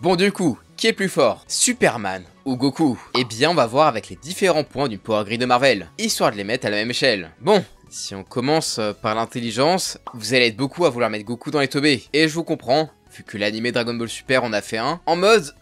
Bon du coup, qui est plus fort, Superman ou Goku? Eh bien on va voir avec les différents points du Power Grid de Marvel, histoire de les mettre à la même échelle. Bon, si on commence par l'intelligence, vous allez être beaucoup à vouloir mettre Goku dans les teubés. Et je vous comprends, vu que l'animé Dragon Ball Super en a fait un, en mode...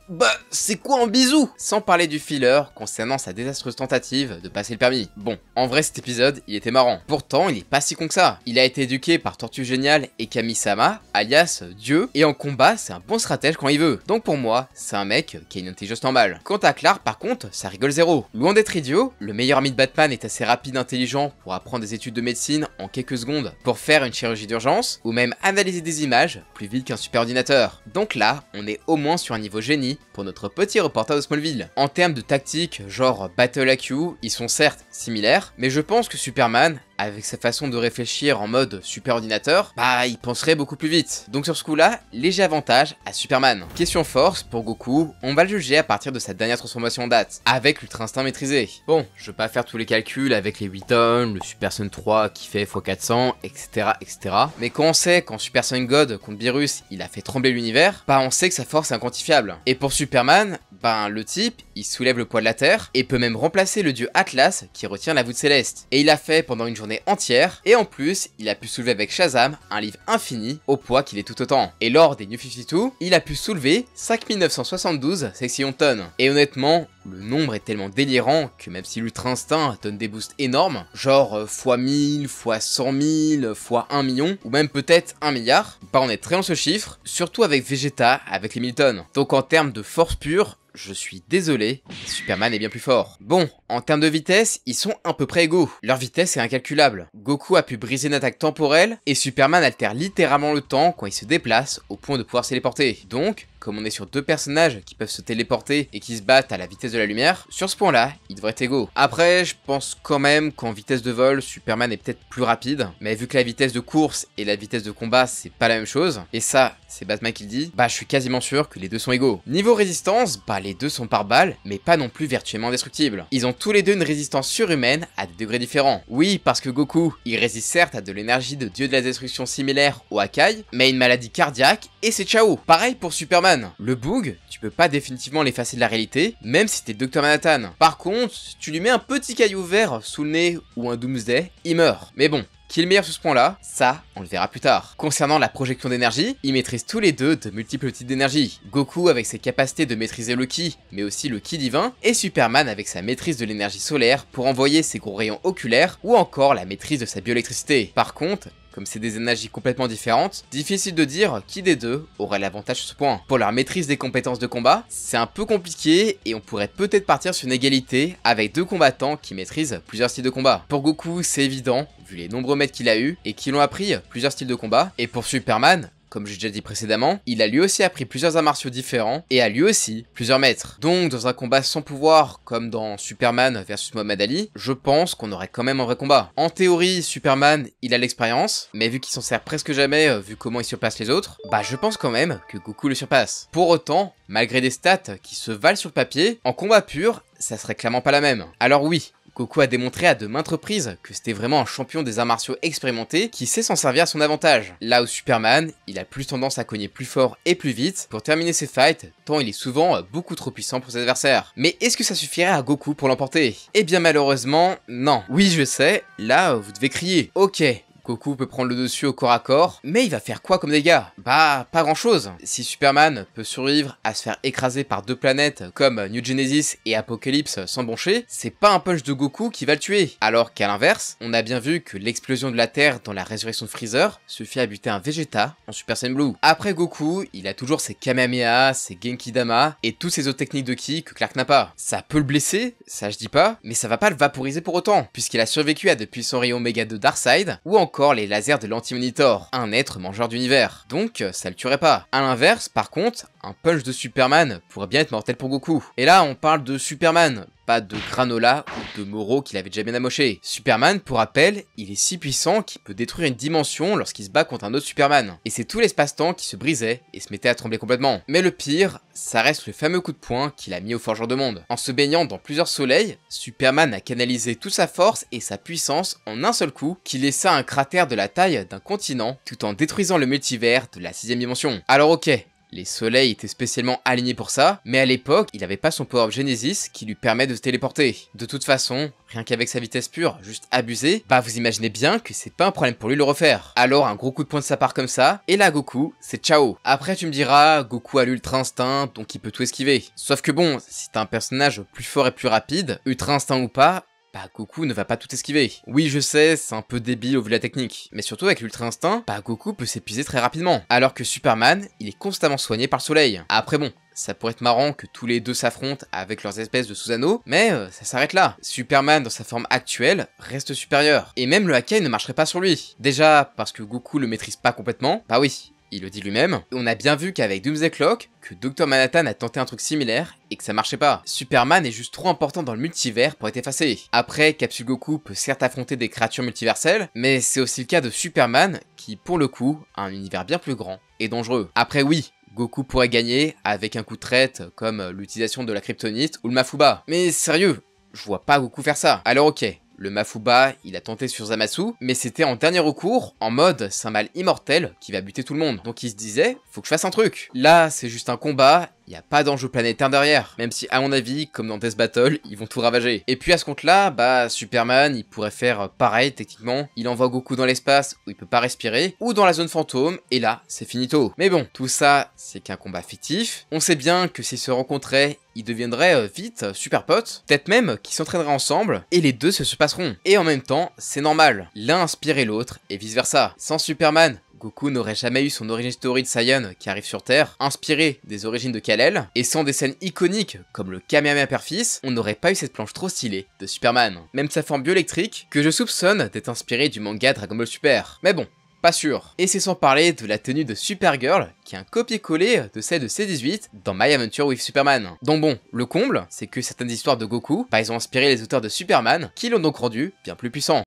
Bah, c'est quoi un bisou? Sans parler du filler concernant sa désastreuse tentative de passer le permis. Bon, en vrai cet épisode, il était marrant. Pourtant, il est pas si con que ça. Il a été éduqué par Tortue Géniale et Kami-sama, alias Dieu, et en combat, c'est un bon stratège quand il veut. Donc pour moi, c'est un mec qui a une intelligence normale. Quant à Clark, par contre, ça rigole zéro. Loin d'être idiot, le meilleur ami de Batman est assez rapide et intelligent pour apprendre des études de médecine en quelques secondes, pour faire une chirurgie d'urgence, ou même analyser des images plus vite qu'un super ordinateur. Donc là, on est au moins sur un niveau génie pour notre petit reporter de Smallville. En termes de tactique, genre Battle IQ, ils sont certes similaires, mais je pense que Superman, avec sa façon de réfléchir en mode super ordinateur, bah il penserait beaucoup plus vite. Donc sur ce coup là, léger avantage à Superman. Question force, pour Goku, on va le juger à partir de sa dernière transformation en date, avec l'Ultra Instinct maîtrisé. Bon, je vais pas faire tous les calculs avec les 8 tonnes, le Super Sun 3 qui fait x400, etc. etc. Mais quand on sait qu'en Super Sun God contre Beerus, il a fait trembler l'univers, bah on sait que sa force est inquantifiable. Et pour Superman, ben le type, il soulève le poids de la Terre, et peut même remplacer le dieu Atlas qui retient la voûte céleste. Et il a fait pendant une journée entière, et en plus, il a pu soulever avec Shazam un livre infini au poids qu'il est tout autant. Et lors des New 52, il a pu soulever 5972 sections tonnes. Et honnêtement, le nombre est tellement délirant que même si l'Ultra Instinct donne des boosts énormes, genre x1000, x100 000, x1 million, ou même peut-être 1 milliard, bah on est très loin de ce chiffre, surtout avec Vegeta, avec les 1000 tonnes. Donc en termes de force pure, je suis désolé, mais Superman est bien plus fort. Bon, en termes de vitesse, ils sont à peu près égaux. Leur vitesse est incalculable. Goku a pu briser une attaque temporelle, et Superman altère littéralement le temps quand il se déplace au point de pouvoir se téléporter. Donc, comme on est sur deux personnages qui peuvent se téléporter et qui se battent à la vitesse de la lumière, sur ce point-là, ils devraient être égaux. Après, je pense quand même qu'en vitesse de vol, Superman est peut-être plus rapide, mais vu que la vitesse de course et la vitesse de combat, c'est pas la même chose, et ça, c'est Batman qui le dit, bah je suis quasiment sûr que les deux sont égaux. Niveau résistance, bah les deux sont par balle, mais pas non plus virtuellement indestructibles. Ils ont tous les deux une résistance surhumaine à des degrés différents. Oui, parce que Goku, il résiste certes à de l'énergie de dieu de la destruction similaire au Hakai, mais une maladie cardiaque, et c'est ciao. Pareil pour Superman. Le Boog, tu peux pas définitivement l'effacer de la réalité, même si t'es Dr Manhattan. Par contre, si tu lui mets un petit caillou vert sous le nez ou un Doomsday, il meurt. Mais bon, qui est le meilleur sur ce point-là, ça, on le verra plus tard. Concernant la projection d'énergie, ils maîtrisent tous les deux de multiples types d'énergie. Goku avec ses capacités de maîtriser le ki, mais aussi le ki divin, et Superman avec sa maîtrise de l'énergie solaire pour envoyer ses gros rayons oculaires, ou encore la maîtrise de sa bioélectricité. Par contre, comme c'est des énergies complètement différentes, difficile de dire qui des deux aurait l'avantage sur ce point. Pour leur maîtrise des compétences de combat, c'est un peu compliqué et on pourrait peut-être partir sur une égalité avec deux combattants qui maîtrisent plusieurs styles de combat. Pour Goku, c'est évident, vu les nombreux maîtres qu'il a eu et qui l'ont appris plusieurs styles de combat, et pour Superman, comme j'ai déjà dit précédemment, il a lui aussi appris plusieurs arts martiaux différents et a lui aussi plusieurs maîtres. Donc dans un combat sans pouvoir, comme dans Superman versus Muhammad Ali, je pense qu'on aurait quand même un vrai combat. En théorie, Superman, il a l'expérience, mais vu qu'il s'en sert presque jamais, vu comment il surpasse les autres, bah je pense quand même que Goku le surpasse. Pour autant, malgré des stats qui se valent sur le papier, en combat pur, ça serait clairement pas la même. Alors oui, Goku a démontré à de maintes reprises que c'était vraiment un champion des arts martiaux expérimenté qui sait s'en servir à son avantage. Là où Superman, il a plus tendance à cogner plus fort et plus vite pour terminer ses fights, tant il est souvent beaucoup trop puissant pour ses adversaires. Mais est-ce que ça suffirait à Goku pour l'emporter? Eh bien malheureusement, non. Oui je sais, là vous devez crier, ok. Goku peut prendre le dessus au corps à corps, mais il va faire quoi comme dégâts? Bah, pas grand chose. Si Superman peut survivre à se faire écraser par deux planètes comme New Genesis et Apocalypse sans broncher, c'est pas un punch de Goku qui va le tuer. Alors qu'à l'inverse, on a bien vu que l'explosion de la Terre dans la résurrection de Freezer suffit à buter un Vegeta en Super Saiyan Blue. Après Goku, il a toujours ses Kamehameha, ses Genki Dama et toutes ces autres techniques de ki que Clark n'a pas. Ça peut le blesser, ça je dis pas, mais ça va pas le vaporiser pour autant, puisqu'il a survécu à de puissants rayons Omega de Darkseid, ou encore les lasers de l'Anti-Monitor, un être mangeur d'univers. Donc ça le tuerait pas. À l'inverse, par contre, un punch de Superman pourrait bien être mortel pour Goku. Et là, on parle de Superman, pas de Granola ou de Moro qu'il avait déjà bien amoché. Superman, pour rappel, il est si puissant qu'il peut détruire une dimension lorsqu'il se bat contre un autre Superman. Et c'est tout l'espace-temps qui se brisait et se mettait à trembler complètement. Mais le pire, ça reste le fameux coup de poing qu'il a mis au forgeur de monde. En se baignant dans plusieurs soleils, Superman a canalisé toute sa force et sa puissance en un seul coup qui laissa un cratère de la taille d'un continent tout en détruisant le multivers de la 6ème dimension. Alors ok, Les soleils étaient spécialement alignés pour ça, mais à l'époque, il n'avait pas son power-up Genesis qui lui permet de se téléporter. De toute façon, rien qu'avec sa vitesse pure, juste abusée, bah vous imaginez bien que c'est pas un problème pour lui de le refaire. Alors un gros coup de poing de sa part comme ça, et là Goku, c'est ciao. Après tu me diras, Goku a l'Ultra Instinct, donc il peut tout esquiver. Sauf que bon, si t'as un personnage plus fort et plus rapide, Ultra Instinct ou pas, bah Goku ne va pas tout esquiver. Oui je sais, c'est un peu débile au vu de la technique, mais surtout avec l'Ultra Instinct, bah Goku peut s'épuiser très rapidement. Alors que Superman, il est constamment soigné par le soleil. Après bon, ça pourrait être marrant que tous les deux s'affrontent avec leurs espèces de Susanoo, mais ça s'arrête là. Superman dans sa forme actuelle reste supérieur. Et même le Hakai ne marcherait pas sur lui. Déjà parce que Goku le maîtrise pas complètement, bah oui. Il le dit lui-même. On a bien vu qu'avec Doomsday Clock, que Dr Manhattan a tenté un truc similaire et que ça marchait pas. Superman est juste trop important dans le multivers pour être effacé. Après, Capsule Goku peut certes affronter des créatures multiverselles, mais c'est aussi le cas de Superman qui, pour le coup, a un univers bien plus grand et dangereux. Après oui, Goku pourrait gagner avec un coup de traite comme l'utilisation de la kryptonite ou le Mafuba. Mais sérieux, je vois pas Goku faire ça. Alors ok. Le Mafuba, il a tenté sur Zamasu, mais c'était en dernier recours, en mode c'est un mal immortel qui va buter tout le monde. Donc il se disait, faut que je fasse un truc. Là, c'est juste un combat, il n'y a pas d'enjeu planétaire derrière. Même si, à mon avis, comme dans Death Battle, ils vont tout ravager. Et puis à ce compte-là, bah Superman, il pourrait faire pareil techniquement. Il envoie Goku dans l'espace où il peut pas respirer, ou dans la zone fantôme, et là, c'est finito. Mais bon, tout ça, c'est qu'un combat fictif. On sait bien que s'ils se rencontraient, ils deviendraient vite super potes, peut-être même qu'ils s'entraîneraient ensemble, et les deux se passeront. Et en même temps, c'est normal, l'un inspirait l'autre, et vice versa. Sans Superman, Goku n'aurait jamais eu son origin story de Saiyan qui arrive sur Terre, inspiré des origines de Kal-El, et sans des scènes iconiques comme le Kamehameha Père-Fils, on n'aurait pas eu cette planche trop stylée de Superman. Même sa forme bioélectrique, que je soupçonne d'être inspirée du manga Dragon Ball Super. Mais bon, pas sûr. Et c'est sans parler de la tenue de Supergirl, qui est un copier-coller de celle de C18 dans My Adventure with Superman. Donc bon, le comble, c'est que certaines histoires de Goku, bah ils ont inspiré les auteurs de Superman, qui l'ont donc rendu bien plus puissant.